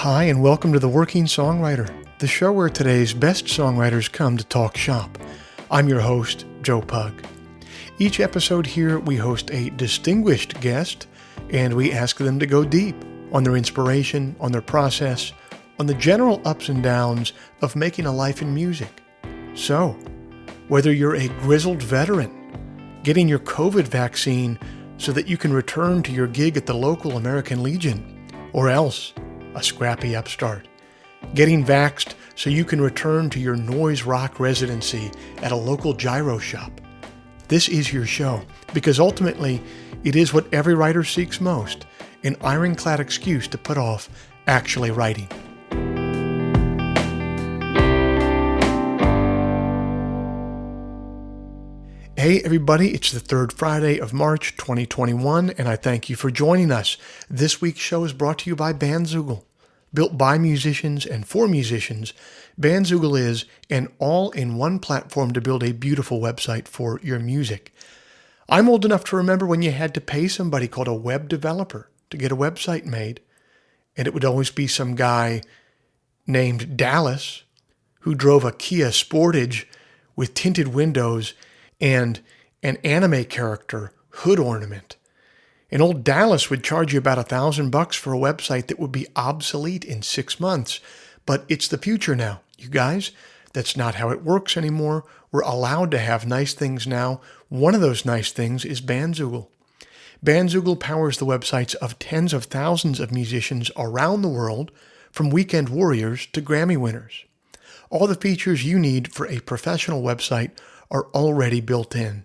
Hi, and welcome to The Working Songwriter, the show where today's best songwriters come to talk shop. I'm your host, Joe Pug. Each episode here, we host a distinguished guest, and we ask them to go deep on their inspiration, on their process, on the general ups and downs of making a life in music. So, whether you're a grizzled veteran, getting your COVID vaccine so that you can return to your gig at the local American Legion, or else a scrappy upstart, getting vaxxed so you can return to your noise rock residency at a local gyro shop. This is your show, because ultimately it is what every writer seeks most, an ironclad excuse to put off actually writing. Hey everybody, it's the third Friday of March 2021, and I thank you for joining us. This week's show is brought to you by Bandzoogle. Built by musicians and for musicians, Bandzoogle is an all-in-one platform to build a beautiful website for your music. I'm old enough to remember when you had to pay somebody called a web developer to get a website made, and it would always be some guy named Dallas who drove a Kia Sportage with tinted windows and an anime character hood ornament. And old Dallas would charge you about $1,000 for a website that would be obsolete in 6 months. But it's the future now, you guys. That's not how it works anymore. We're allowed to have nice things now. One of those nice things is Bandzoogle. Bandzoogle powers the websites of tens of thousands of musicians around the world, from weekend warriors to Grammy winners. All the features you need for a professional website are already built in.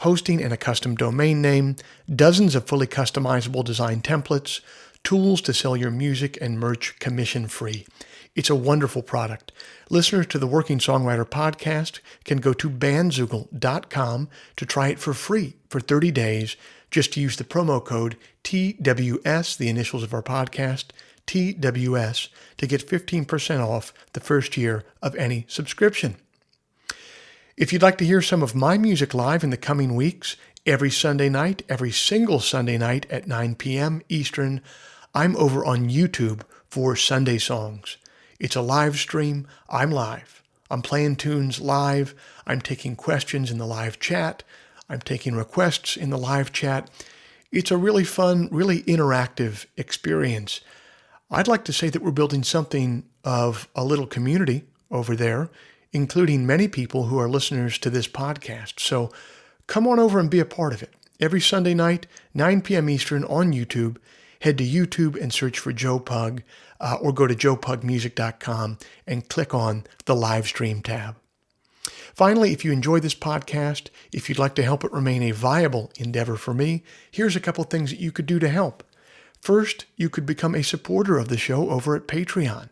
Hosting and a custom domain name, dozens of fully customizable design templates, tools to sell your music and merch commission-free. It's a wonderful product. Listeners to the Working Songwriter podcast can go to bandzoogle.com to try it for free for 30 days. Just use the promo code TWS, the initials of our podcast, TWS, to get 15% off the first year of any subscription. If you'd like to hear some of my music live in the coming weeks, every single Sunday night at 9 p.m. Eastern, I'm over on YouTube for Sunday Songs. It's a live stream. I'm live. I'm playing tunes live. I'm taking questions in the live chat. I'm taking requests in the live chat. It's a really fun, really interactive experience. I'd like to say that we're building something of a little community over there, including many people who are listeners to this podcast. So come on over and be a part of it. Every Sunday night, 9 p.m. Eastern on YouTube, head to YouTube and search for Joe Pug, or go to joepugmusic.com and click on the live stream tab. Finally, if you enjoy this podcast, if you'd like to help it remain a viable endeavor for me, here's a couple things that you could do to help. First, you could become a supporter of the show over at Patreon.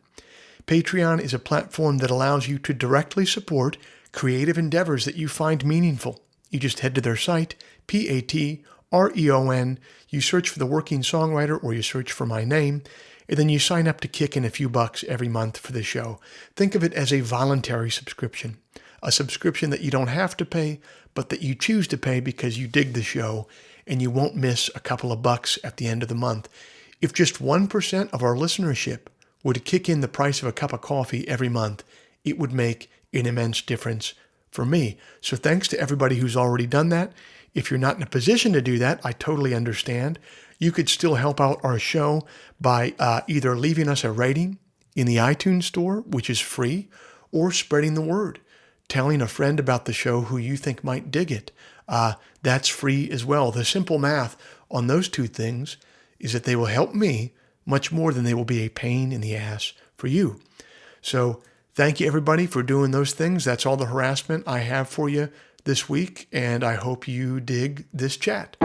Patreon is a platform that allows you to directly support creative endeavors that you find meaningful. You just head to their site, Patreon, you search for The Working Songwriter, or you search for my name, and then you sign up to kick in a few bucks every month for the show. Think of it as a voluntary subscription, a subscription that you don't have to pay, but that you choose to pay because you dig the show, and you won't miss a couple of bucks at the end of the month. If just 1% of our listenership would kick in the price of a cup of coffee every month, it would make an immense difference for me. So thanks to everybody who's already done that. If you're not in a position to do that, I totally understand. You could still help out our show by either leaving us a rating in the iTunes store, which is free, or spreading the word, telling a friend about the show who you think might dig it. That's free as well. The simple math on those two things is that they will help me much more than they will be a pain in the ass for you. So thank you everybody for doing those things. That's all the harassment I have for you this week, and I hope you dig this chat.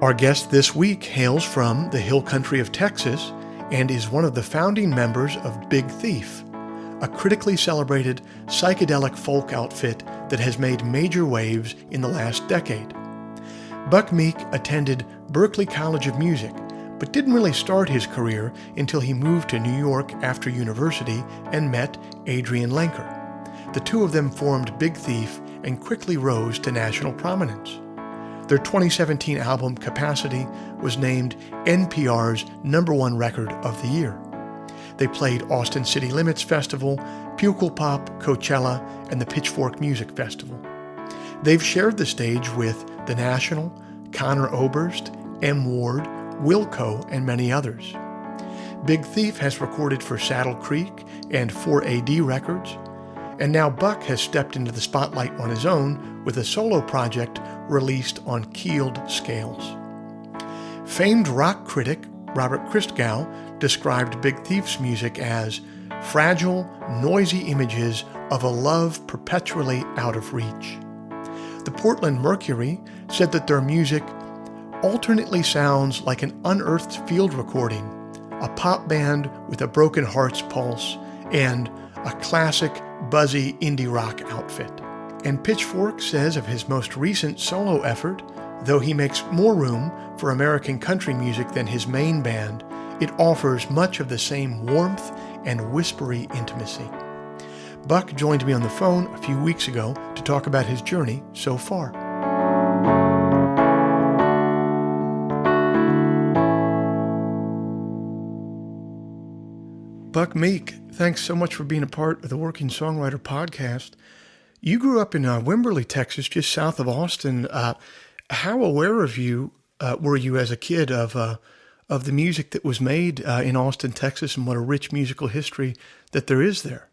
Our guest this week hails from the hill country of Texas and is one of the founding members of Big Thief, a critically celebrated psychedelic folk outfit that has made major waves in the last decade. Buck Meek attended Berklee College of Music, but didn't really start his career until he moved to New York after university and met Adrian Lenker. The two of them formed Big Thief and quickly rose to national prominence. Their 2017 album Capacity was named NPR's #1 record of the year. They played Austin City Limits Festival, Pukul Pop, Coachella, and the Pitchfork Music Festival. They've shared the stage with The National, Conor Oberst, M. Ward, Wilco, and many others. Big Thief has recorded for Saddle Creek and 4AD Records, and now Buck has stepped into the spotlight on his own with a solo project released on Keeled Scales. Famed rock critic Robert Christgau described Big Thief's music as fragile, noisy images of a love perpetually out of reach. The Portland Mercury said that their music alternately sounds like an unearthed field recording, a pop band with a broken heart's pulse, and a classic, buzzy indie rock outfit. And Pitchfork says of his most recent solo effort, though he makes more room for American country music than his main band, it offers much of the same warmth and whispery intimacy. Buck joined me on the phone a few weeks ago to talk about his journey so far. Buck, Meek, thanks so much for being a part of the Working Songwriter podcast. You grew up in Wimberley, Texas, just south of Austin. How aware of you were you as a kid of the music that was made in Austin, Texas, and what a rich musical history that there is there?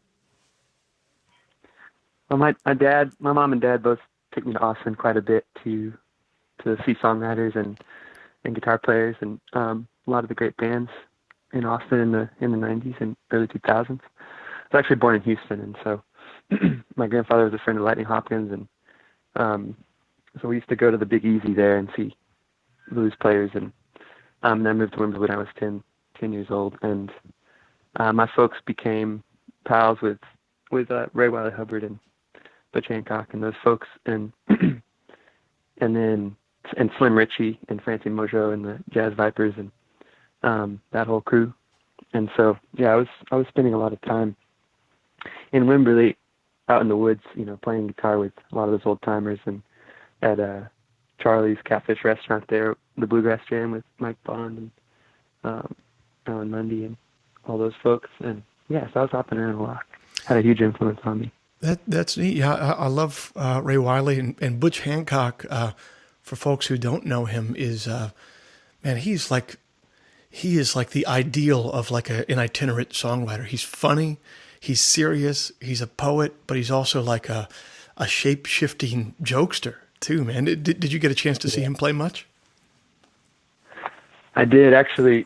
Well, my mom and dad both took me to Austin quite a bit to see songwriters and guitar players and a lot of the great bands in Austin in the 90s and early 2000s. I was actually born in Houston, and so my grandfather was a friend of Lightning Hopkins, and so we used to go to the Big Easy there and see blues players. And then I moved to Wimbledon when I was 10 years old, and my folks became pals with Ray Wiley Hubbard and Butch Hancock and those folks, and then Slim Ritchie and Francie Mojo and the Jazz Vipers and that whole crew. And so yeah, I was spending a lot of time in Wimberley, out in the woods, playing guitar with a lot of those old timers, and at Charlie's Catfish Restaurant there, the Bluegrass Jam with Mike Bond and Alan Mundy and all those folks. And yeah, so I was hopping around a lot. Had a huge influence on me. That's neat. Yeah, I love Ray Wiley and Butch Hancock. For folks who don't know him, is man, he is like the ideal of like an itinerant songwriter. He's funny, he's serious, he's a poet, but he's also like a shape-shifting jokester too, man. Did you get a chance to see him play much? I did, actually.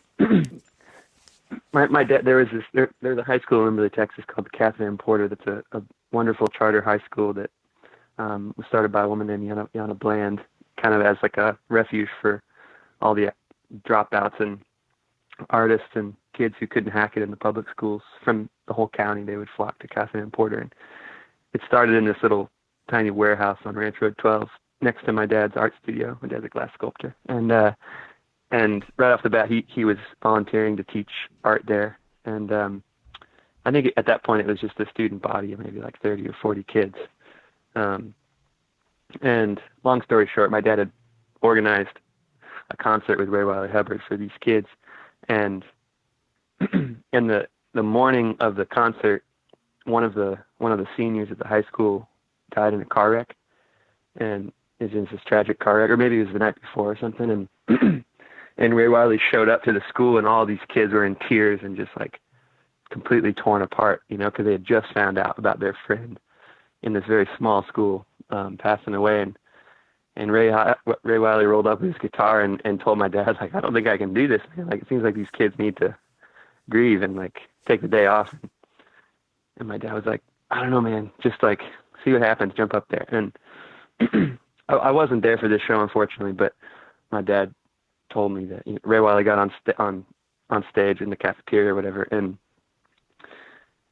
My dad, there's a high school in Wimberley, Texas called the Catherine Porter. That's a wonderful charter high school that was started by a woman named Yana Bland, kind of as like a refuge for all the dropouts and artists and kids who couldn't hack it in the public schools from the whole county. They would flock to Catherine Porter. And it started in this little tiny warehouse on Ranch Road 12 next to my dad's art studio. My dad's a glass sculptor. And right off the bat, he was volunteering to teach art there. And I think at that point it was just a student body of maybe like 30 or 40 kids. And long story short, my dad had organized a concert with Ray Wiley Hubbard for these kids. And in the morning of the concert, one of the seniors at the high school died in a car wreck. And it was this tragic car wreck, or maybe it was the night before or something. And Ray Wiley showed up to the school, and all these kids were in tears and just like completely torn apart, because they had just found out about their friend in this very small school passing away. And Ray Wiley rolled up with his guitar and told my dad, like, I don't think I can do this, man. Like, it seems like these kids need to grieve and like take the day off. And my dad was like, I don't know, man. Just like see what happens. Jump up there. And I wasn't there for this show, unfortunately, but my dad told me that Ray Wiley got on stage in the cafeteria or whatever,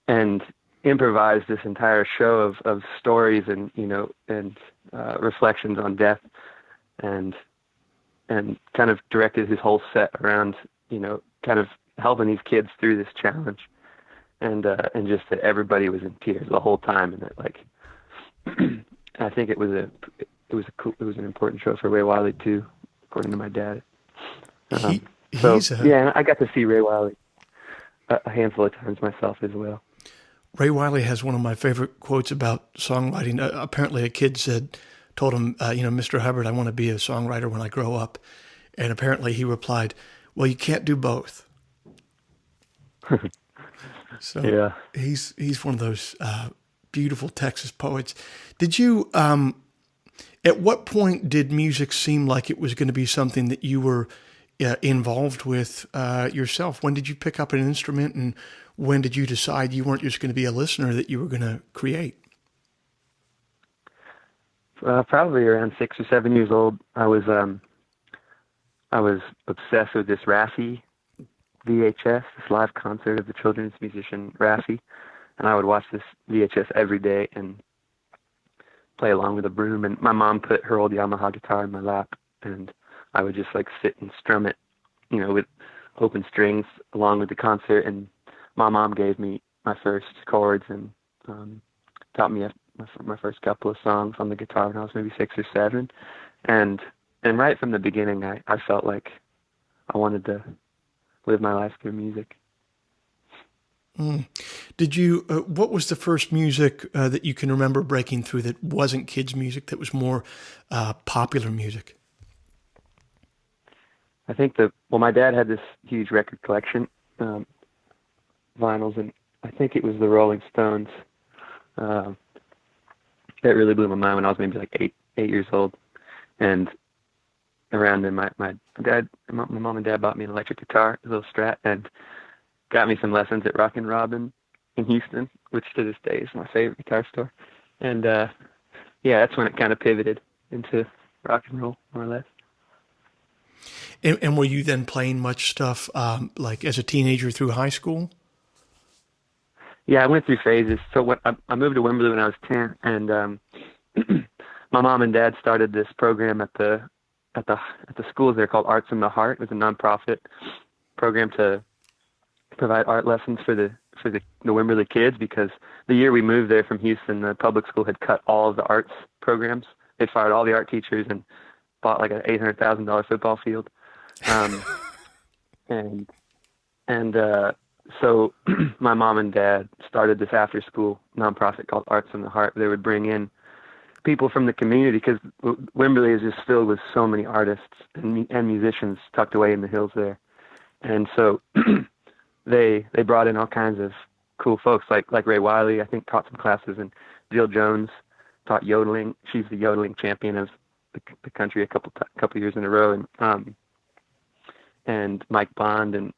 and improvised this entire show of stories and reflections on death, and kind of directed his whole set around kind of helping these kids through this challenge, and just that everybody was in tears the whole time, and that like I think it was an important show for Ray Wiley too, according to my dad. He So he's a yeah, I got to see Ray Wiley a handful of times myself as well. Ray Wiley has one of my favorite quotes about songwriting. Apparently, a kid told him, Mr. Hubbard, I want to be a songwriter when I grow up. And apparently he replied, well, you can't do both. So Yeah. he's one of those beautiful Texas poets. Did you, at what point did music seem like it was going to be something that you were involved with yourself? When did you pick up an instrument, and when did you decide you weren't just going to be a listener, that you were going to create? Probably around 6 or 7 years old. I was obsessed with this Raffi VHS, this live concert of the children's musician Raffi, and I would watch this VHS every day and play along with a broom. And my mom put her old Yamaha guitar in my lap, and I would just like sit and strum it, with open strings along with the concert. And my mom gave me my first chords and taught me my first couple of songs on the guitar when I was maybe 6 or 7. And right from the beginning, I felt like I wanted to live my life through music. Did you, what was the first music that you can remember breaking through that wasn't kids' music, that was more popular music? I think my dad had this huge record collection, vinyls, and I think it was the Rolling Stones. That really blew my mind when I was maybe like eight years old. And around then, my mom and dad bought me an electric guitar, a little Strat, and got me some lessons at Rockin' Robin in Houston, which to this day is my favorite guitar store. And that's when it kind of pivoted into rock and roll, more or less. And were you then playing much stuff like as a teenager through high school? Yeah, I went through phases. So when I moved to Wimberley when I was 10, and my mom and dad started this program at the schools there called Arts in the Heart. It was a nonprofit program to provide art lessons for the Wimberley kids, because the year we moved there from Houston, the public school had cut all of the arts programs. They fired all the art teachers and bought like an $800,000 football field. So my mom and dad started this after school nonprofit called Arts in the Heart. They would bring in people from the community, because Wimberley is just filled with so many artists and musicians tucked away in the hills there. And so they brought in all kinds of cool folks like Ray Wiley, I think, taught some classes, and Jill Jones taught yodeling. She's the yodeling champion of the country a couple years in a row, and Mike Bond, and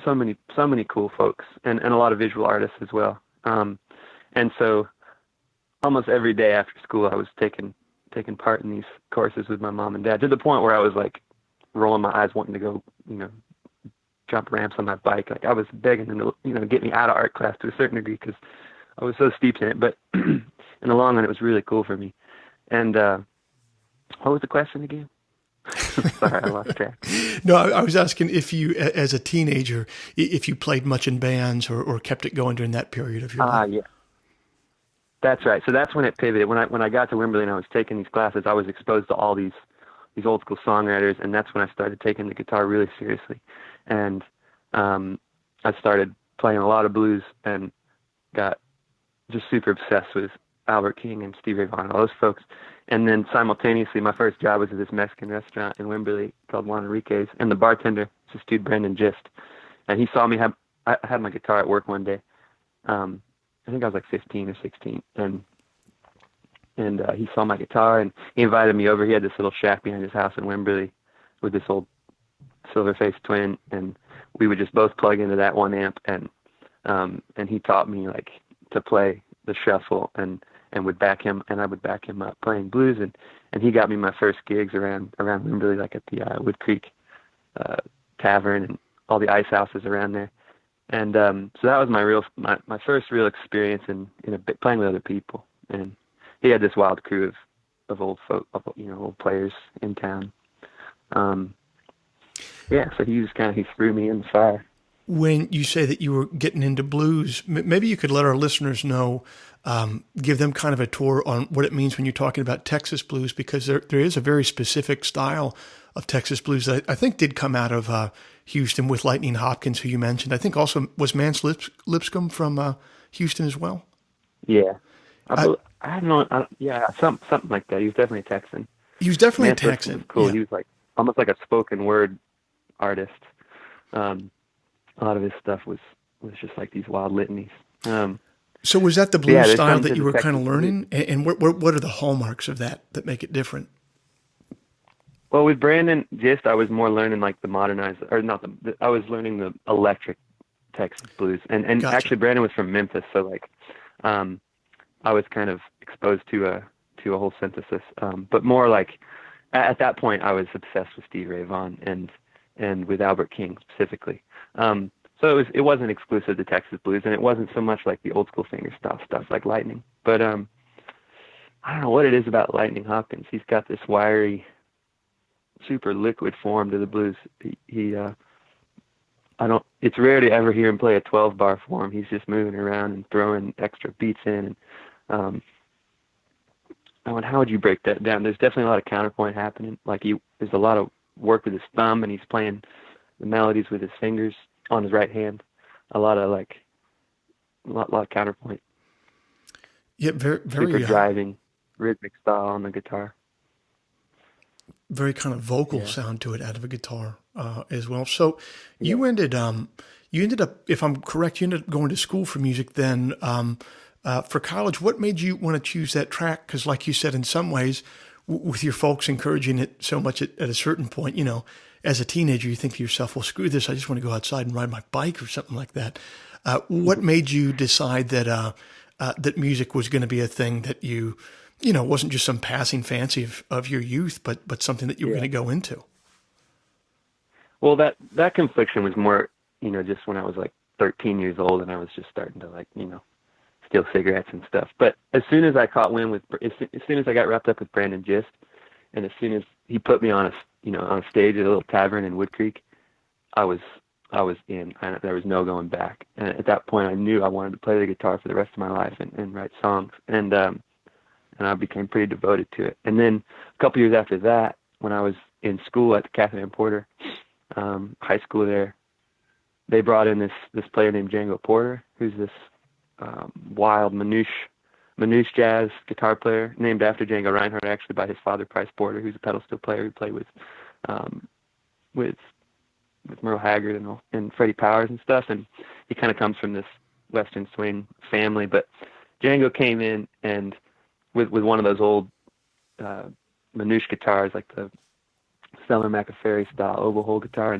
so many cool folks, and a lot of visual artists as well. And so almost every day after school, I was taking part in these courses with my mom and dad, to the point where I was like rolling my eyes wanting to go, jump ramps on my bike. Like I was begging them to, get me out of art class to a certain degree, because I was so steeped in it. But in the long run, it was really cool for me. And what was the question again? Sorry, I lost track. No, I was asking if you, as a teenager, if you played much in bands or kept it going during that period of your life. Yeah. That's right. So that's when it pivoted. When I got to Wimberley and I was taking these classes, I was exposed to all these old school songwriters, and that's when I started taking the guitar really seriously. And I started playing a lot of blues and got just super obsessed with Albert King and Stevie Ray Vaughan, all those folks. And then simultaneously, my first job was at this Mexican restaurant in Wimberley called Juan Enrique's, and the bartender was this dude, Brendan Gist, and he saw me I had my guitar at work one day. I think I was like 15 or 16, and he saw my guitar, and he invited me over. He had this little shack behind his house in Wimberley with this old silver-faced twin, and we would just both plug into that one amp, and he taught me like to play the shuffle, and would back him, and I would back him up playing blues, and he got me my first gigs around Wimberley, like at the Wood Creek Tavern and all the ice houses around there. And so that was my first real experience in playing with other people. And he had this wild crew of old folk, old players in town. Yeah, so he threw me in the fire. When you say that you were getting into blues, maybe you could let our listeners know, give them kind of a tour on what it means when you're talking about Texas blues, because there is a very specific style of Texas blues that I think did come out of Houston with Lightning Hopkins, who you mentioned. I think also was Lipscomb from Houston as well. Yeah, Uh, I don't know. Yeah, something like that. He was definitely a Texan. he was definitely a Mance Lipscomb was Texan. cool. Yeah. He was like almost like a spoken word artist. Um, a lot of his stuff was just like these wild litanies. So was that the Yeah, blues there's style something that to you the were kind Texas of blues. learning? And what are the hallmarks of that make it different? Well, with Brandon Gist, I was more learning like the modernized, or not I was learning the electric Texas blues, and Gotcha. actually Brandon was from Memphis, so like, um, I was kind of exposed to a whole synthesis, but more like at that point I was obsessed with Stevie Ray Vaughan and with Albert King specifically. So it wasn't exclusive to Texas blues, and it wasn't so much like the old school fingerstyle stuff like Lightning, but I don't know what it is about Lightning Hopkins. He's got this wiry, super liquid form to the blues. I don't. It's rare to ever hear him play a 12-bar form. He's just moving around and throwing extra beats in. And how would you break that down? There's definitely a lot of counterpoint happening. Like there's a lot of work with his thumb, and he's playing the melodies with his fingers on his right hand. A lot of lot of counterpoint. Yeah, very, Super very, driving, rhythmic style on the guitar. very kind of vocal Yeah, sound to it out of a guitar as well. So yeah. you ended up, if I'm correct, you ended up going to school for music then for college. What made you want to choose that track? Because like you said, in some ways, with your folks encouraging it so much at a certain point, as a teenager, you think to yourself, well, screw this. I just want to go outside and ride my bike or something like that. What made you decide that music was going to be a thing that wasn't just some passing fancy of your youth, but something that you were going Yeah. to go into? Well, that confliction was more, just when I was like 13 years old and I was just starting to like, steal cigarettes and stuff. But as soon as I caught wind as soon as I got wrapped up with Brandon Gist, and as soon as he put me on on a stage at a little tavern in Wood Creek, I was in. There was no going back. And at that point, I knew I wanted to play the guitar for the rest of my life and write songs. And I became pretty devoted to it. And then a couple years after that, when I was in school at Django Porter, high school there, they brought in this player named Django Porter, who's this wild manouche jazz guitar player named after Django Reinhardt, actually by his father, Price Porter, who's a pedal steel player who played with with Merle Haggard and Freddie Powers and stuff. And he kind of comes from this Western swing family. But Django came in and with one of those old manouche guitars, like the Stellar McAfee style oval hole guitar,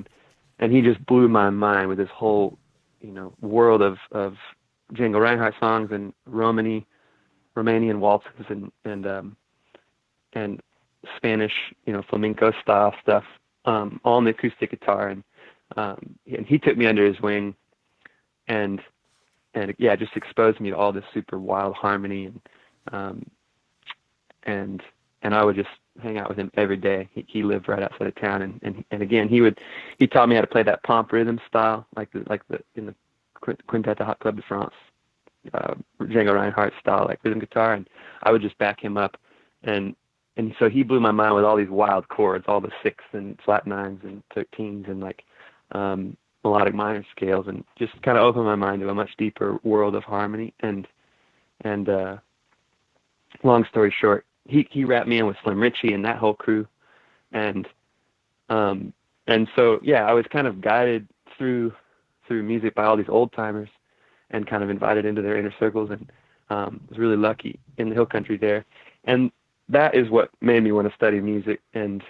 and he just blew my mind with this whole world of Django Reinhardt songs and Romanian waltzes and Spanish flamenco style stuff, all on the acoustic guitar, and he took me under his wing and yeah, just exposed me to all this super wild harmony and I would just hang out with him every day. He lived right outside of town, and again he taught me how to play that pomp rhythm style, like the in the Quintet de Hot Club de France, Django Reinhardt style, like rhythm guitar, and I would just back him up, and so he blew my mind with all these wild chords, all the 6 and flat 9s and 13s and like melodic minor scales, and just kind of opened my mind to a much deeper world of harmony. And long story short, he wrapped me in with Slim Ritchie and that whole crew, and so yeah, I was kind of guided through music by all these old timers, and kind of invited into their inner circles, and was really lucky in the hill country there, and that is what made me want to study music, and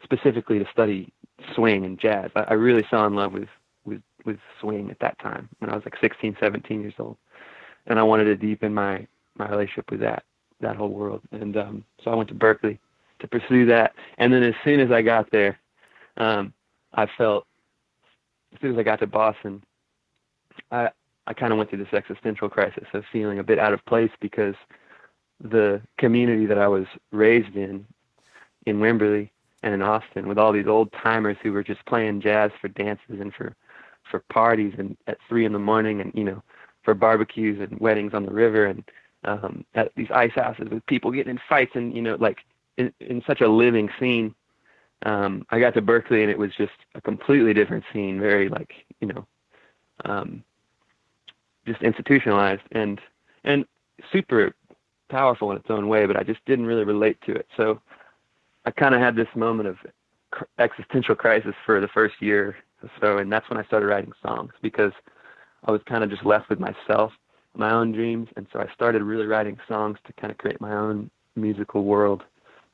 specifically to study swing and jazz. I really fell in love with swing at that time when I was like 16, 17 years old, and I wanted to deepen my relationship with that whole world. And so I went to Berkeley to pursue that. And then as soon as I got there, I felt, as soon as I got to Boston, I kind of went through this existential crisis of feeling a bit out of place, because the community that I was raised in Wimberley, and in Austin with all these old timers who were just playing jazz for dances and for parties and at 3 a.m. and for barbecues and weddings on the river and at these ice houses with people getting in fights and like in such a living scene. I got to Berkeley and it was just a completely different scene, very like just institutionalized and super powerful in its own way, but I just didn't really relate to it. So I kind of had this moment of existential crisis for the first year or so, and that's when I started writing songs because I was kind of just left with myself, my own dreams, and so I started really writing songs to kind of create my own musical world.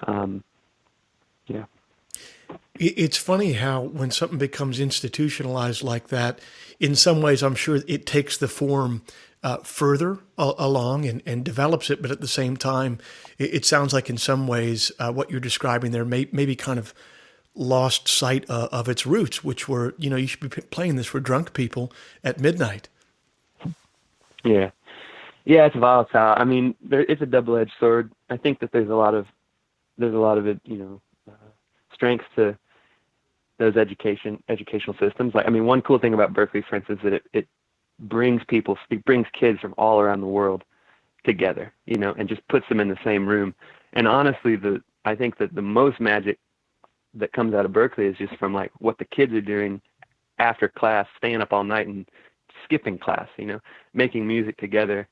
Yeah. It's funny how when something becomes institutionalized like that, in some ways, I'm sure it takes the form further along and develops it. But at the same time, it sounds like in some ways what you're describing there maybe kind of lost sight of its roots, which were, you should be playing this for drunk people at midnight. Yeah. Yeah, it's volatile. I mean, it's a double-edged sword. I think that there's a lot of it, strengths to those educational systems. Like, I mean, one cool thing about Berkeley, for instance, is that it brings kids from all around the world together, and just puts them in the same room. And honestly, I think that the most magic that comes out of Berkeley is just from like what the kids are doing after class, staying up all night and skipping class, making music together.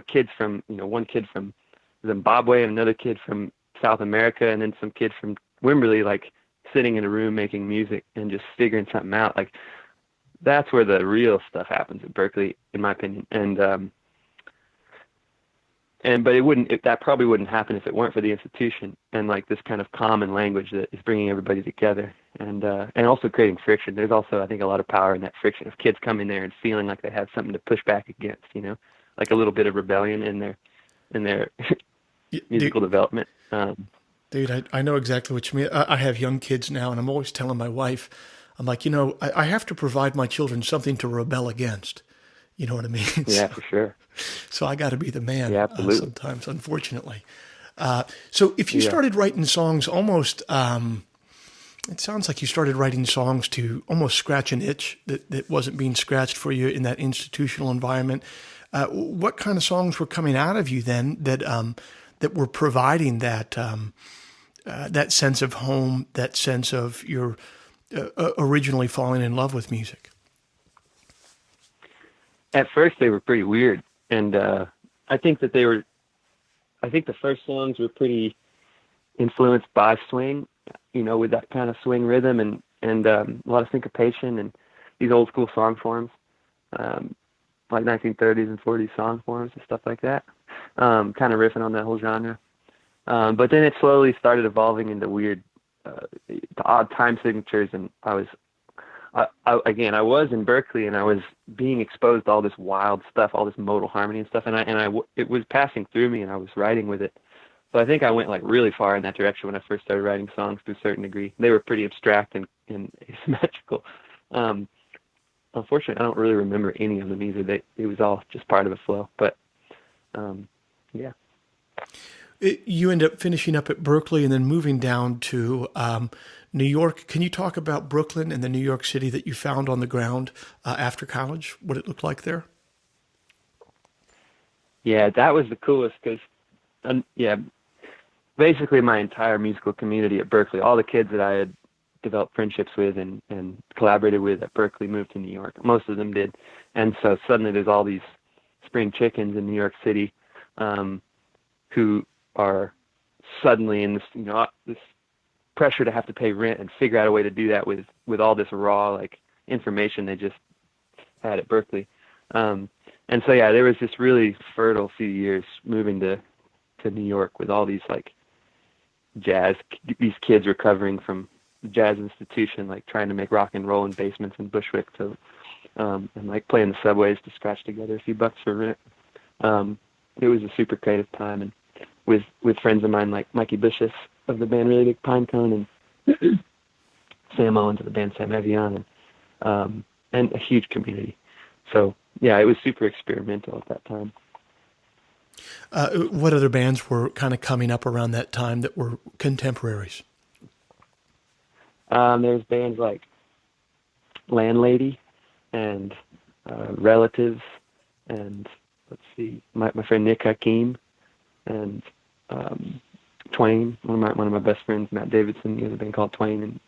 Kids from, one kid from Zimbabwe and another kid from South America, and then some kid from Wimberley, like sitting in a room making music and just figuring something out. Like that's where the real stuff happens at Berkeley, in my opinion. But that probably wouldn't happen if it weren't for the institution and like this kind of common language that is bringing everybody together and also creating friction. There's also, I think, a lot of power in that friction of kids coming there and feeling like they have something to push back against, like a little bit of rebellion in their musical development. Dude, I know exactly what you mean. I have young kids now, and I'm always telling my wife, I'm like, I have to provide my children something to rebel against. You know what I mean? Yeah, for sure. So I got to be the man sometimes, unfortunately. So if you started writing songs almost, it sounds like you started writing songs to almost scratch an itch that wasn't being scratched for you in that institutional environment. What kind of songs were coming out of you then that were providing that that sense of home, that sense of your originally falling in love with music? At first, they were pretty weird, and I think the first songs were pretty influenced by swing, with that kind of swing rhythm and a lot of syncopation and these old school song forms, like 1930s and 40s song forms and stuff like that, kind of riffing on that whole genre. But then it slowly started evolving into weird, odd time signatures, and I was in Berkeley and I was being exposed to all this wild stuff, all this modal harmony and stuff, it was passing through me and I was writing with it. So I think I went like really far in that direction when I first started writing songs to a certain degree. They were pretty abstract and asymmetrical. Unfortunately, I don't really remember any of them either. It was all just part of a flow, but yeah. You end up finishing up at Berkeley and then moving down to New York. Can you talk about Brooklyn and the New York City that you found on the ground after college, what it looked like there? Yeah, that was the coolest because, basically my entire musical community at Berkeley, all the kids that I had developed friendships with and collaborated with at Berkeley moved to New York. Most of them did. And so suddenly there's all these spring chickens in New York City who are suddenly in this, this pressure to have to pay rent and figure out a way to do that with all this raw, like, information they just had at Berkeley. And so, yeah, there was this really fertile few years moving to New York with all these, like, these kids recovering from the jazz institution, like trying to make rock and roll in basements in Bushwick and like playing the subways to scratch together a few bucks for rent. It was a super creative time, and with friends of mine like Mikey Bishop of the band Really Big Pinecone and Sam Owens of the band Sam Evian and a huge community. So yeah, it was super experimental at that time. What other bands were kind of coming up around that time that were contemporaries? There's bands like Landlady and Relatives, and let's see, my friend Nick Hakim, and Twain, one of my best friends, Matt Davidson. He has a band called Twain,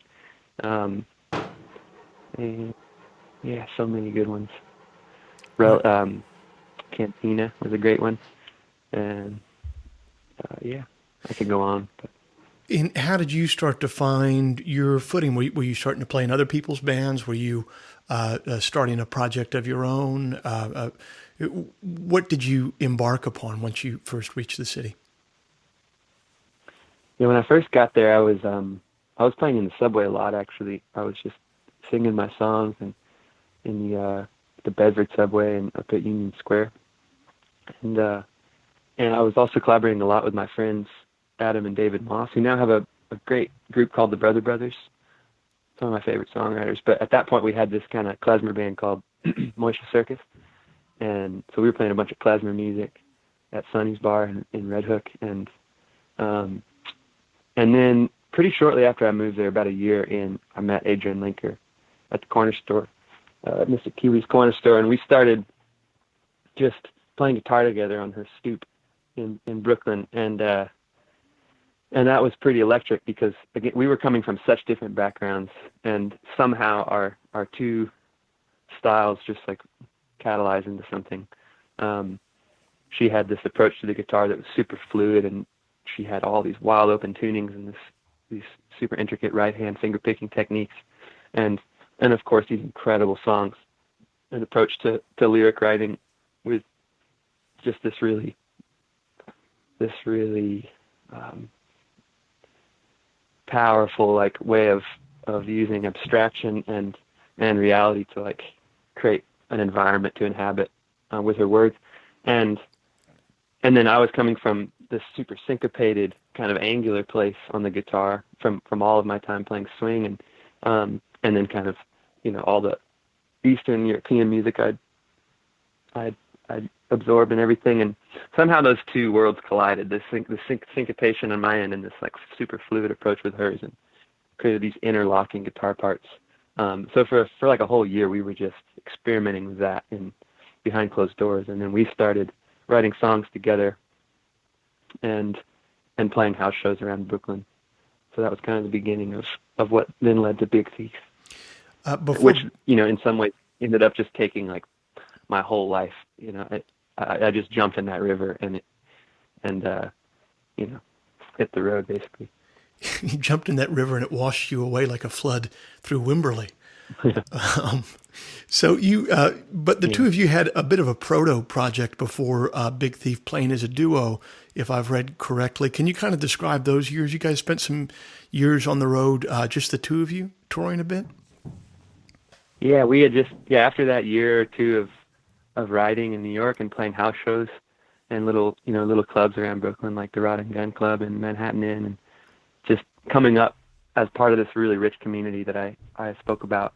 and yeah, so many good ones. Cantina was a great one, and yeah, I could go on. But. And how did you start to find your footing? Were you starting to play in other people's bands? Were you starting a project of your own? What did you embark upon once you first reached the city? Yeah, when I first got there, I was playing in the subway a lot. Actually, I was just singing my songs and in the Bedford subway and up at Union Square, and I was also collaborating a lot with my friends Adam and David Moss, who now have a great group called the Brother Brothers. Some of my favorite songwriters. But at that point, we had this kind of klezmer band called Moisha Circus, and so we were playing a bunch of klezmer music at Sonny's Bar in Red Hook, and then pretty shortly after I moved there, about a year in, I met Adrian Linker at the corner store, Mr. Kiwi's corner store, and we started just playing guitar together on her stoop in Brooklyn, and that was pretty electric because, again, we were coming from such different backgrounds, and somehow our two styles just like catalyzed into something. She had this approach to the guitar that was super fluid, and she had all these wild open tunings and these super intricate right-hand finger picking techniques, and of course these incredible songs, an approach to lyric writing with just this really powerful like way of using abstraction and reality to like create an environment to inhabit with her words, and then I was coming from this super syncopated kind of angular place on the guitar from all of my time playing swing, and then kind of, you know, all the Eastern European music I'd absorbed and everything, and somehow those two worlds collided. The syncopation on my end and this like super fluid approach with hers, and created these interlocking guitar parts. So for like a whole year, we were just experimenting with that behind closed doors, and then we started writing songs together and playing house shows around Brooklyn. So that was kind of the beginning of what then led to Big Thief, which, you know, in some ways ended up just taking like my whole life. You know, I just jumped in that river and you know, hit the road basically. You jumped in that river and it washed you away like a flood through Wimberley. So but the two of you had a bit of a proto project before Big Thief, playing as a duo, if I've read correctly. Can you kind of describe those years? You guys spent some years on the road, just the two of you, touring a bit? Yeah, we had after that year or two of writing in New York and playing house shows and little clubs around Brooklyn, like the Rod and Gun Club and Manhattan Inn, and just coming up as part of this really rich community that I spoke about.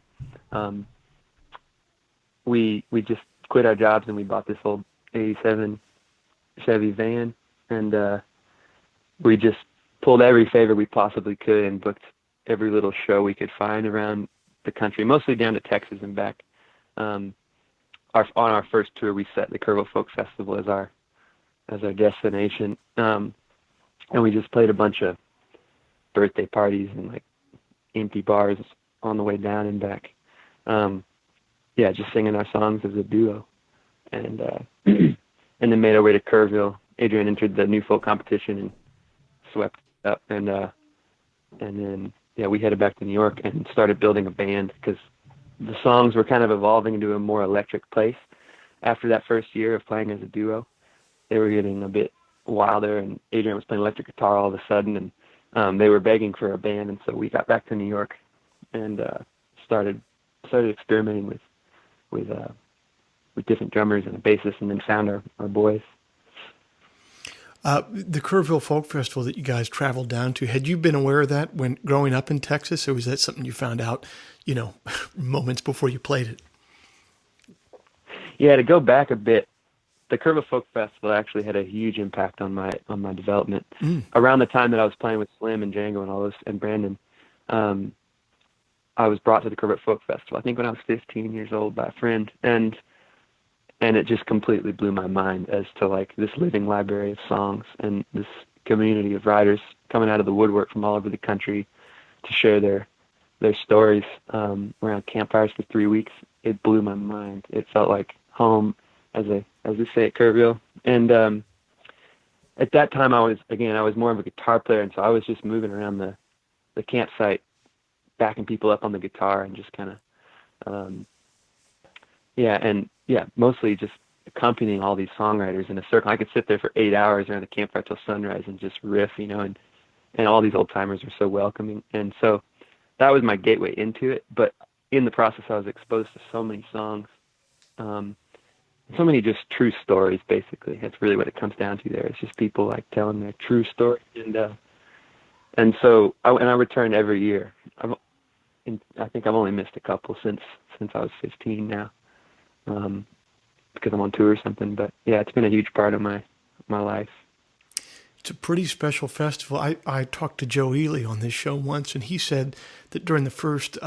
We just quit our jobs and we bought this old '87 Chevy van, and we just pulled every favor we possibly could and booked every little show we could find around the country, mostly down to Texas and back. On our first tour, we set the Kerbville Folk Festival as our destination, and we just played a bunch of birthday parties and like empty bars on the way down and back. Just singing our songs as a duo, and then made our way to Kerbville. Adrian entered the New Folk competition and swept up, and then we headed back to New York and started building a band because the songs were kind of evolving into a more electric place. After that first year of playing as a duo, they were getting a bit wilder, and Adrian was playing electric guitar all of a sudden, and they were begging for a band, and so we got back to New York and started experimenting with different drummers and a bassist, and then found our boys. The Kerbville Folk Festival that you guys traveled down to, had you been aware of that when growing up in Texas, or was that something you found out, moments before you played it? Yeah, to go back a bit, the Kerbville Folk Festival actually had a huge impact on my development. Around the time that I was playing with Slim and Django and all those, and Brandon, I was brought to the Kerbville Folk Festival, I think when I was 15 years old, by a friend, and it just completely blew my mind as to like this living library of songs and this community of writers coming out of the woodwork from all over the country to share their stories around campfires for 3 weeks. It blew my mind. It felt like home, as we say at Kerbville. And at that time, I was more of a guitar player, and so I was just moving around the campsite, backing people up on the guitar, and just kind of mostly just accompanying all these songwriters in a circle. I could sit there for 8 hours around the campfire till sunrise and just riff, and all these old timers were so welcoming. And so that was my gateway into it. But in the process, I was exposed to so many songs, so many just true stories, basically. That's really what it comes down to there. It's just people like telling their true story. And so I return every year. I think I've only missed a couple since I was 15 now, because I'm on tour or something. But yeah, it's been a huge part of my life. It's a pretty special festival. I talked to Joe Ely on this show once, and he said that during the first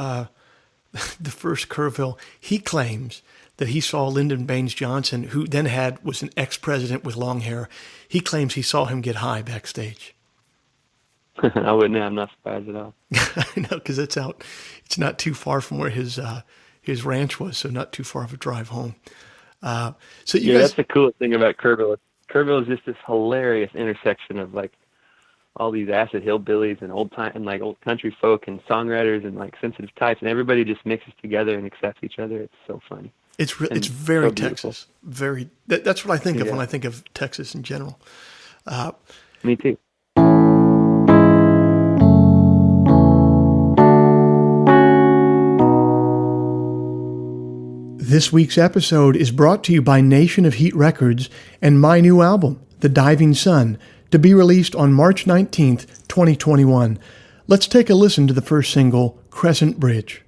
Kerbville, he claims that he saw Lyndon Baines Johnson, who then was an ex-president with long hair. He claims he saw him get high backstage. I wouldn't. I'm not surprised at all. I know, because it's not too far from where his ranch was, so not too far of a drive home. So you guys, that's the coolest thing about Kerbville. Kerbville is just this hilarious intersection of like all these acid hillbillies and old country folk and songwriters and like sensitive types, and everybody just mixes together and accepts each other. It's so funny. It's very so Texas. That's what I think of when I think of Texas in general. Me too. This week's episode is brought to you by Nation of Heat Records and my new album, The Diving Sun, to be released on March 19th, 2021. Let's take a listen to the first single, Crescent Bridge.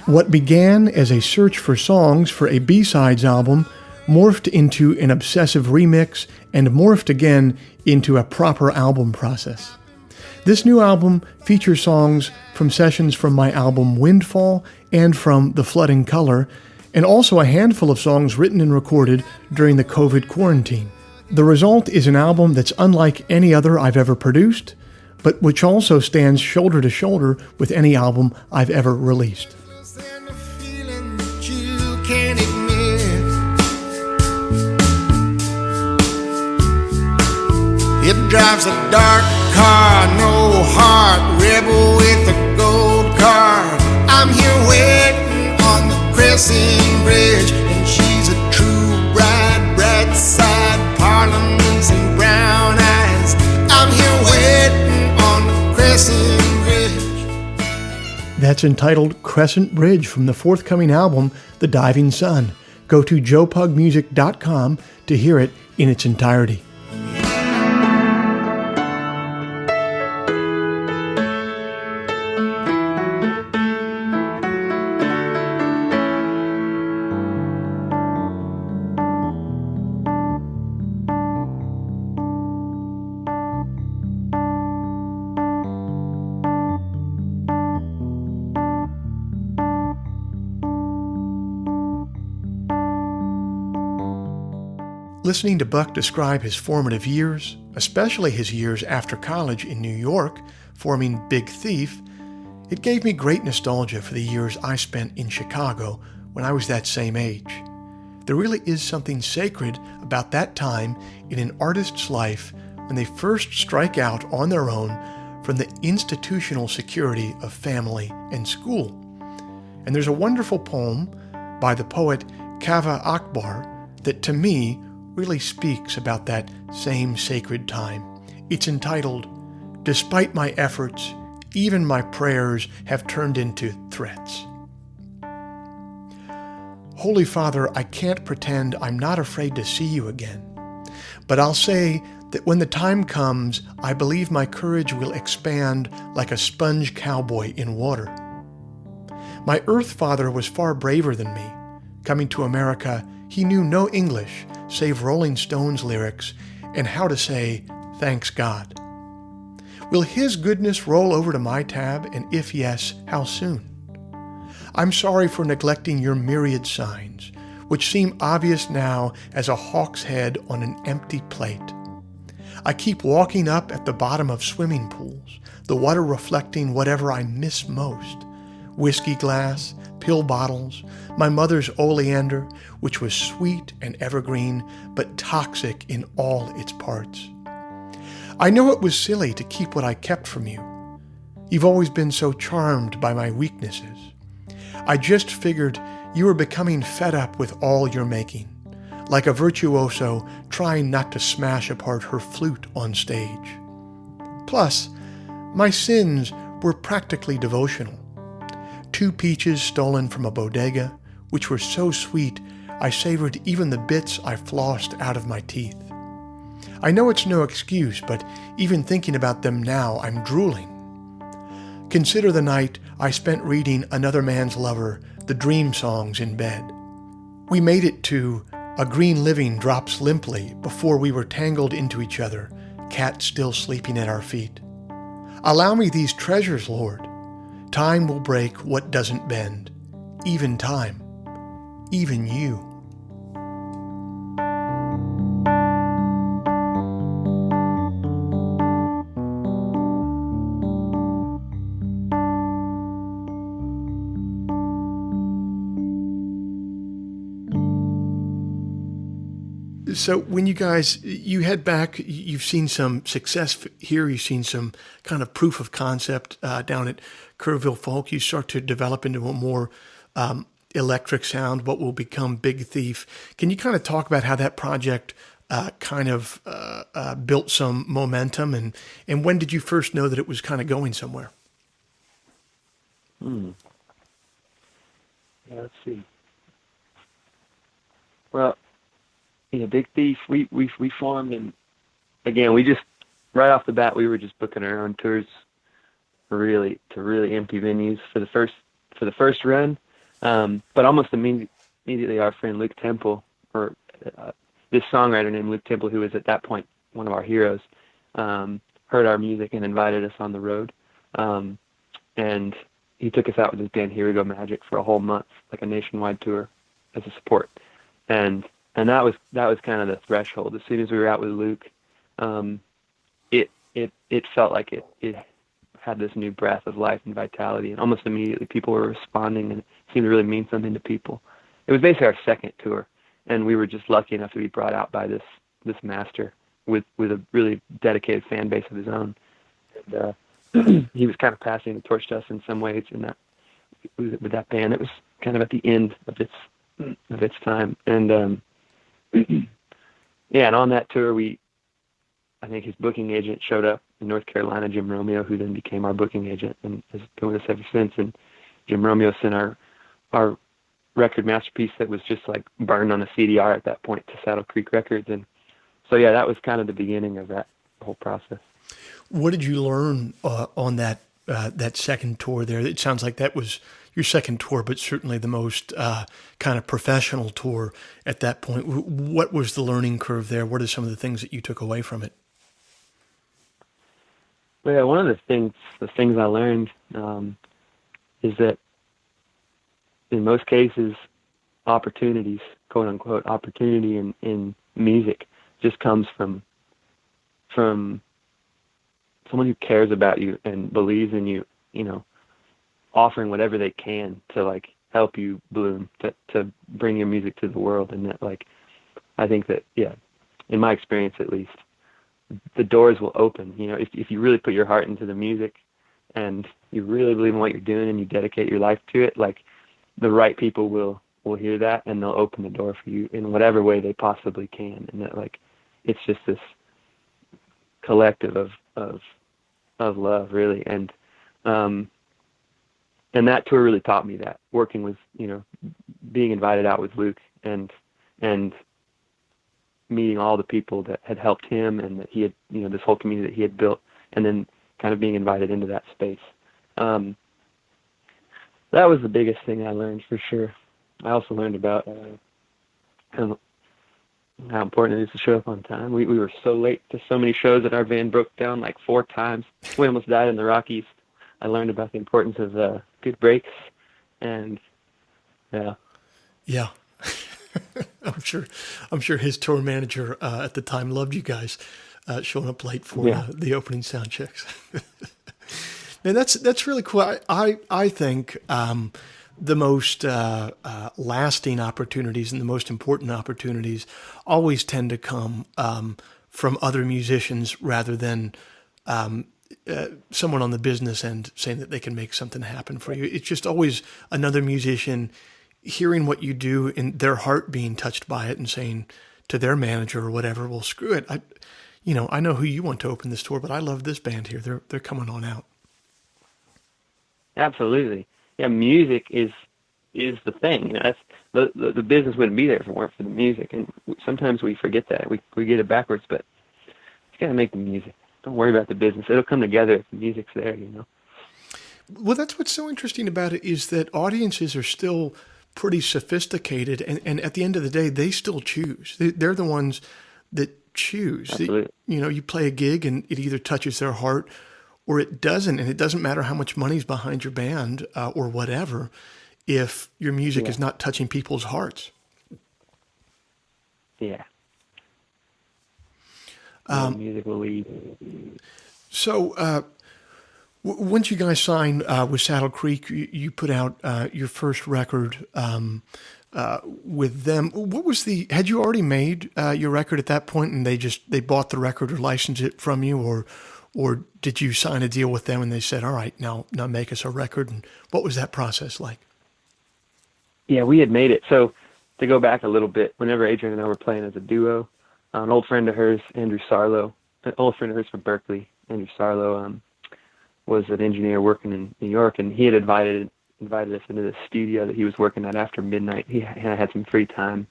What began as a search for songs for a B-sides album morphed into an obsessive remix and morphed again into a proper album process. This new album features songs from sessions from my album Windfall and from The Flood in Color, and also a handful of songs written and recorded during the COVID quarantine. The result is an album that's unlike any other I've ever produced, but which also stands shoulder to shoulder with any album I've ever released. Can't admit it drives a dark car, no heart, rebel with a gold card. I'm here waiting on the Crescent Bridge, and she's a true bride, bright side, parliaments and brown eyes. I'm here waiting on the Crescent Bridge. That's entitled Crescent Bridge from the forthcoming album, The Diving Sun. Go to joepugmusic.com to hear it in its entirety. Listening to Buck describe his formative years, especially his years after college in New York, forming Big Thief, it gave me great nostalgia for the years I spent in Chicago when I was that same age. There really is something sacred about that time in an artist's life when they first strike out on their own from the institutional security of family and school. And there's a wonderful poem by the poet Kaveh Akbar that to me really speaks about that same sacred time. It's entitled, "Despite My Efforts, Even My Prayers Have Turned into Threats." Holy Father, I can't pretend I'm not afraid to see you again, but I'll say that when the time comes, I believe my courage will expand like a sponge cowboy in water. My Earth Father was far braver than me. Coming to America, he knew no English save Rolling Stones lyrics and how to say, "Thanks God." Will his goodness roll over to my tab, and if yes, how soon? I'm sorry for neglecting your myriad signs, which seem obvious now as a hawk's head on an empty plate. I keep walking up at the bottom of swimming pools, the water reflecting whatever I miss most. Whiskey glass, pill bottles, my mother's oleander, which was sweet and evergreen, but toxic in all its parts. I know it was silly to keep what I kept from you. You've always been so charmed by my weaknesses. I just figured you were becoming fed up with all you're making, like a virtuoso trying not to smash apart her flute on stage. Plus, my sins were practically devotional. 2 peaches stolen from a bodega, which were so sweet I savored even the bits I flossed out of my teeth. I know it's no excuse, but even thinking about them now, I'm drooling. Consider the night I spent reading Another Man's Lover, the dream songs in bed. We made it to "A Green Living Drops Limply" before we were tangled into each other, cat still sleeping at our feet. Allow me these treasures, Lord. Time will break what doesn't bend, even time, even you. So when you head back, you've seen some success here, you've seen some kind of proof of concept down at Kerbville Folk. You start to develop into a more electric sound, what will become Big Thief. Can you kind of talk about how that project built some momentum, and when did you first know that it was kind of going somewhere? Yeah, let's see. Well, Big Thief, we formed, and again, we just, right off the bat, we were just booking our own tours to really empty venues for the first run. But almost immediately our friend Luke Temple, or this songwriter named Luke Temple, who was at that point one of our heroes, heard our music and invited us on the road. And he took us out with his band Here We Go Magic for a whole month, like a nationwide tour as a support. And that was kind of the threshold. As soon as we were out with Luke, it felt like it had this new breath of life and vitality, and almost immediately people were responding, and it seemed to really mean something to people. It was basically our second tour, and we were just lucky enough to be brought out by this master with a really dedicated fan base of his own. And he was kind of passing the torch to us in some ways in that with that band. It was kind of at the end of its time, and and on that tour, I think his booking agent showed up in North Carolina, Jim Romeo, who then became our booking agent and has been with us ever since. And Jim Romeo sent our record masterpiece that was just like burned on a CDR at that point to Saddle Creek Records. And so, yeah, that was kind of the beginning of that whole process. What did you learn on that second tour there? It sounds like that was your second tour, but certainly the most kind of professional tour at that point. What was the learning curve there? What are some of the things that you took away from it? Well, yeah, one of the things I learned is that in most cases, opportunities, quote unquote, opportunity in music just comes from someone who cares about you and believes in you, offering whatever they can to like help you bloom, to bring your music to the world. And that, like, I think that, yeah, in my experience at least, the doors will open. If you really put your heart into the music and you really believe in what you're doing and you dedicate your life to it, like, the right people will will hear that, and they'll open the door for you in whatever way they possibly can. And that, like, it's just this collective of love, really. And that tour really taught me that, working with, being invited out with Luke and meeting all the people that had helped him, and that he had, this whole community that he had built, and then kind of being invited into that space. That was the biggest thing I learned, for sure. I also learned about kind of how important it is to show up on time. We were so late to so many shows that our van broke down like 4 times. We almost died in the Rockies. I learned about the importance of good breaks, and yeah. Yeah. I'm sure his tour manager at the time loved you guys showing up late for the opening sound checks. Man, that's really cool. I think the most lasting opportunities and the most important opportunities always tend to come from other musicians rather than someone on the business end saying that they can make something happen for you. It's just always another musician hearing what you do and their heart being touched by it and saying to their manager or whatever, well, screw it. I know who you want to open this tour, but I love this band here. They're coming on out. Absolutely. Yeah, music is the thing. That's the business wouldn't be there if it weren't for the music. And sometimes we forget that. We get it backwards, but you got to make the music. Don't worry about the business. It'll come together if the music's there, Well, that's what's so interesting about it, is that audiences are still pretty sophisticated, and at the end of the day, they still choose. They're the ones that choose. Absolutely. You play a gig and it either touches their heart or it doesn't, and it doesn't matter how much money's behind your band or whatever, if your music is not touching people's hearts. Yeah. Music will lead. So once you guys signed with Saddle Creek, you put out your first record with them. What was had you already made your record at that point, and they bought the record or licensed it from you, or did you sign a deal with them and they said, all right, now make us a record? And what was that process like? Yeah, we had made it. So to go back a little bit, whenever Adrian and I were playing as a duo, an old friend of hers, Andrew Sarlo, an old friend of hers from Berkeley, Andrew Sarlo, was an engineer working in New York, and he had invited us into the studio that he was working at after midnight. He had some free time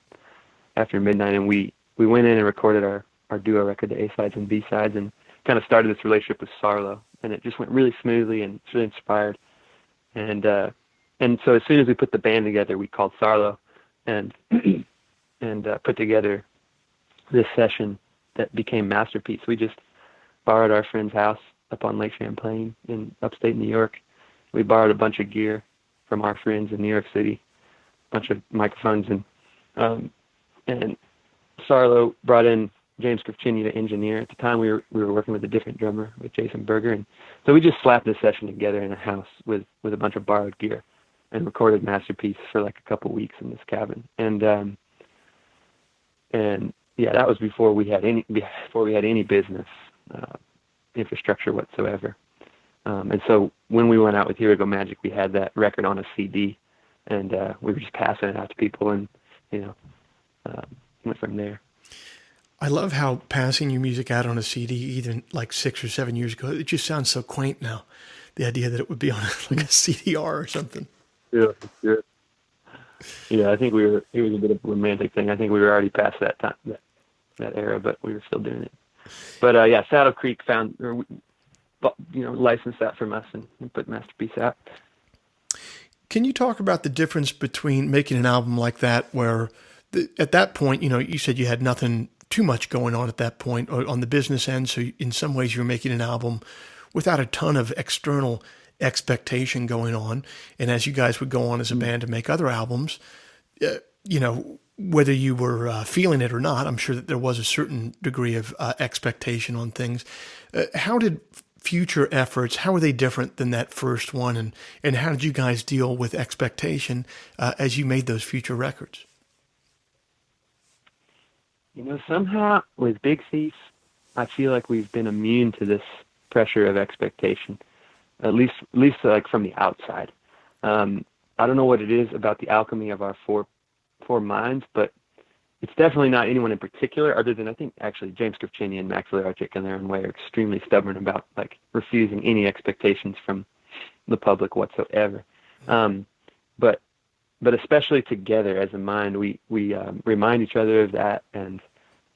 after midnight, and we went in and recorded our duo record, the A-sides and B-sides, and kind of started this relationship with Sarlo, and it just went really smoothly, and it's really inspired. And so as soon as we put the band together, we called Sarlo and put together this session that became Masterpiece. We just borrowed our friend's house up on Lake Champlain in upstate New York. We borrowed a bunch of gear from our friends in New York City, a bunch of microphones, and Sarlo brought in James Krivchini to engineer. At the time, we were working with a different drummer, with Jason Berger, and so we just slapped this session together in a house with a bunch of borrowed gear, and recorded Masterpiece for like a couple weeks in this cabin. And yeah, that was before we had any business infrastructure whatsoever. And so when we went out with Here We Go Magic, we had that record on a CD, and we were just passing it out to people, and went from there. I love how passing your music out on a CD, even like 6 or 7 years ago, it just sounds so quaint now. The idea that it would be on like a CDR or something. Yeah, yeah. Yeah, I think it was a bit of a romantic thing. I think we were already past that time, that era, but we were still doing it. But yeah, Saddle Creek licensed that from us and put Masterpiece out. Can you talk about the difference between making an album like that, where at that point, you said you had nothing too much going on at that point on the business end, so in some ways you were making an album without a ton of external expectation going on, and as you guys would go on as a band to make other albums, whether you were feeling it or not, I'm sure that there was a certain degree of expectation on things. How did future efforts, how are they different than that first one, and how did you guys deal with expectation as you made those future records? Somehow with Big Thief, I feel like we've been immune to this pressure of expectation, at least like from the outside. I don't know what it is about the alchemy of our four minds, but it's definitely not anyone in particular, other than I think actually James Krivchini and Max Learchick in their own way are extremely stubborn about like refusing any expectations from the public whatsoever. But especially together as a mind, we remind each other of that, and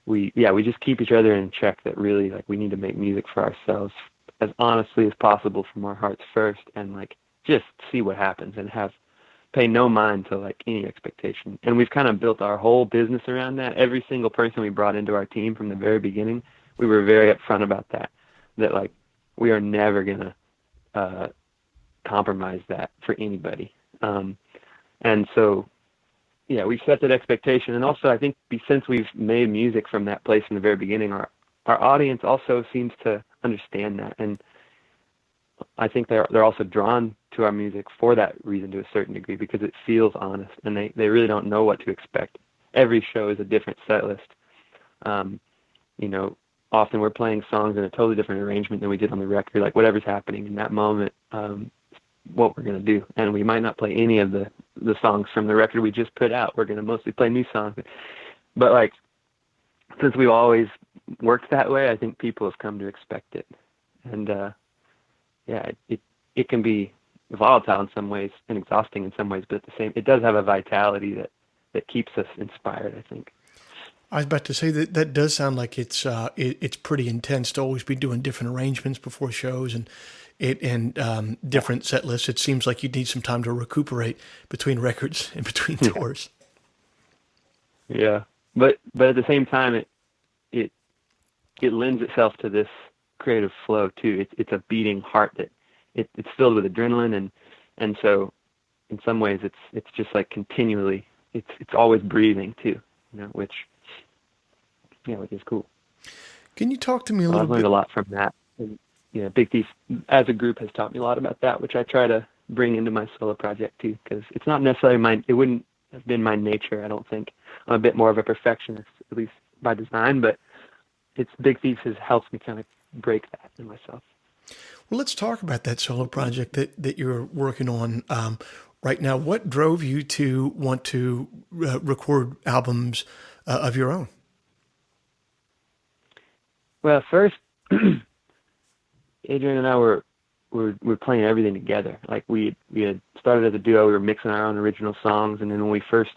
we just keep each other in check that really like we need to make music for ourselves as honestly as possible from our hearts first, and like just see what happens and pay no mind to like any expectation. And we've kind of built our whole business around that. Every single person we brought into our team from the very beginning, we were very upfront about that like we are never gonna compromise that for anybody. And so yeah, we've set that expectation. And also I think since we've made music from that place in the very beginning, our audience also seems to understand that, and I think they're also drawn to our music for that reason to a certain degree, because it feels honest, and they really don't know what to expect. Every show is a different set list. Often we're playing songs in a totally different arrangement than we did on the record, like whatever's happening in that moment, what we're going to do. And we might not play any of the songs from the record we just put out. We're going to mostly play new songs. But like, since we've always worked that way, I think people have come to expect it. And it can be volatile in some ways and exhausting in some ways, but it does have a vitality that keeps us inspired, I think. I was about to say that does sound like it's pretty intense to always be doing different arrangements before shows and different set lists. It seems like you need some time to recuperate between records and between tours. Yeah, but at the same time, it lends itself to this creative flow too. It's a beating heart that it's filled with adrenaline, and so in some ways it's just like continually it's always breathing too, which is cool. Can you talk to me a little bit? I've learned a lot from that. And, Big Thief as a group has taught me a lot about that, which I try to bring into my solo project too, because it's not necessarily it wouldn't have been my nature, I don't think. I'm a bit more of a perfectionist, at least by design, but Big Thief has helped me kind of break that in myself. Well, let's talk about that solo project that you're working on right now. What drove you to want to record albums of your own? Well, first, Adrian and I were playing everything together. Like we had started as a duo. We were mixing our own original songs, and then when we first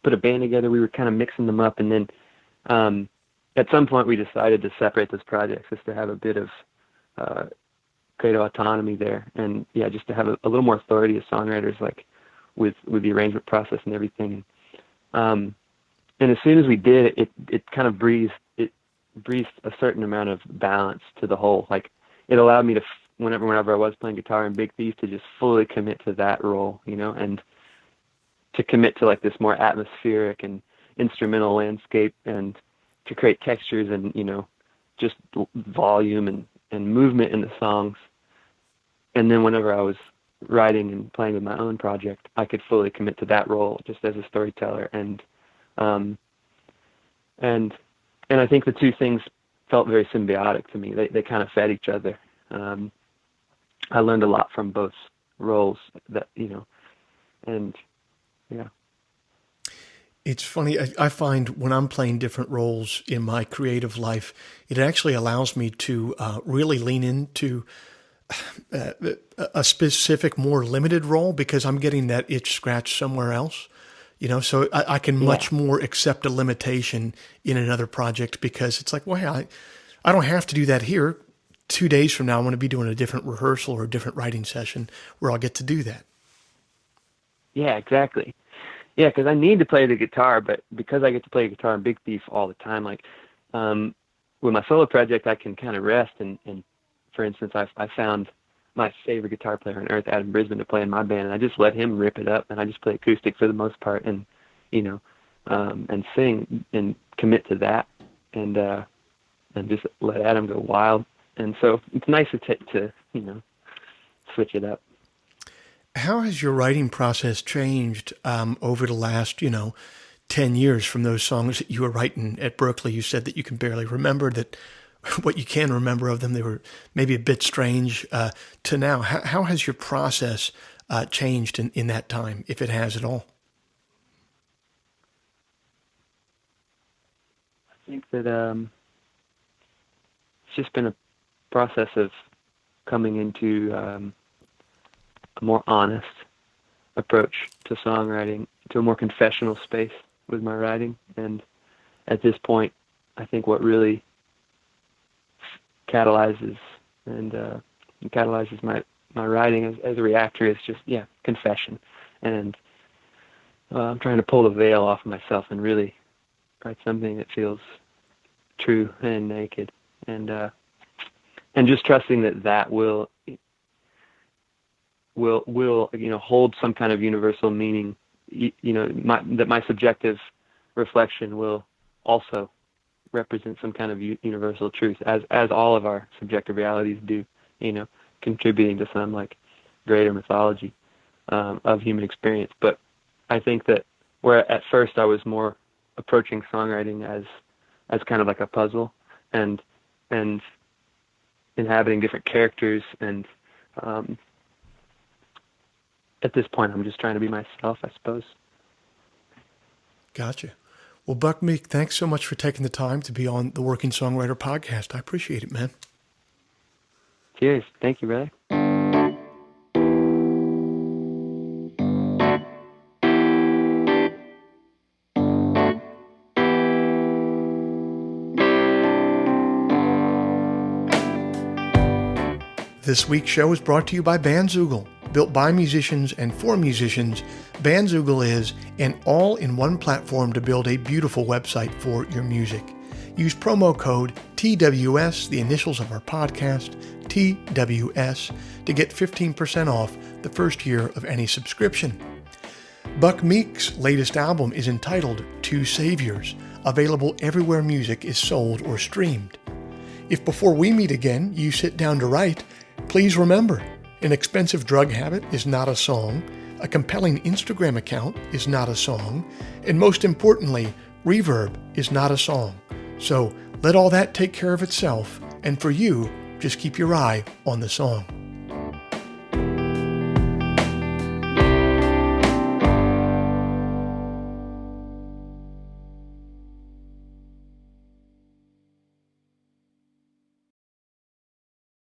put a band together, we were kind of mixing them up. And then at some point, we decided to separate those projects just to have a bit of creative autonomy there, and just to have a little more authority as songwriters, like with the arrangement process and everything. And as soon as we did it kind of breathed a certain amount of balance to the whole. Like it allowed me to whenever I was playing guitar in Big Thief to just fully commit to that role, and to commit to like this more atmospheric and instrumental landscape, and to create textures and just volume and movement in the songs. And then whenever I was writing and playing with my own project, I could fully commit to that role just as a storyteller. And I think the two things felt very symbiotic to me. They kind of fed each other. I learned a lot from both roles and yeah. It's funny. I find when I'm playing different roles in my creative life, it actually allows me to really lean into a specific, more limited role, because I'm getting that itch scratched somewhere else. So I can much more accept a limitation in another project, because it's like, well, I don't have to do that here. 2 days from now, I'm going to be doing a different rehearsal or a different writing session where I'll get to do that. Yeah, exactly. Yeah, because I need to play the guitar, but because I get to play guitar in Big Thief all the time, like with my solo project, I can kind of rest. And for instance, I found my favorite guitar player on earth, Adam Brisbane, to play in my band, and I just let him rip it up, and I just play acoustic for the most part, and and sing and commit to that, and just let Adam go wild. And so it's nice to switch it up. How has your writing process changed over the last 10 years from those songs that you were writing at Berkeley? You said that you can barely remember that. What you can remember of them, they were maybe a bit strange to now. How has your process changed in that time, if it has at all? think that it's just been a process of coming into a more honest approach to songwriting, to a more confessional space with my writing. And at this point, I think what really catalyzes my writing as a reactor is just confession. And I'm trying to pull the veil off of myself and really write something that feels true and naked, and just trusting that will hold some kind of universal meaning. That my subjective reflection will also represent some kind of universal truth, as all of our subjective realities do. Contributing to some like greater mythology of human experience. But I think that where at first I was more approaching songwriting as kind of like a puzzle and inhabiting different characters, and at this point I'm just trying to be myself, I suppose. Gotcha. Well, Buck Meek, thanks so much for taking the time to be on the Working Songwriter podcast. I appreciate it, man. Cheers. Thank you, brother. This week's show is brought to you by Bandzoogle. Built by musicians and for musicians, Bandzoogle is an all-in-one platform to build a beautiful website for your music. Use promo code TWS, the initials of our podcast, TWS, to get 15% off the first year of any subscription. Buck Meek's latest album is entitled Two Saviors, available everywhere music is sold or streamed. If before we meet again you sit down to write, please remember, an expensive drug habit is not a song, a compelling Instagram account is not a song, and most importantly, reverb is not a song. So let all that take care of itself, and for you, just keep your eye on the song.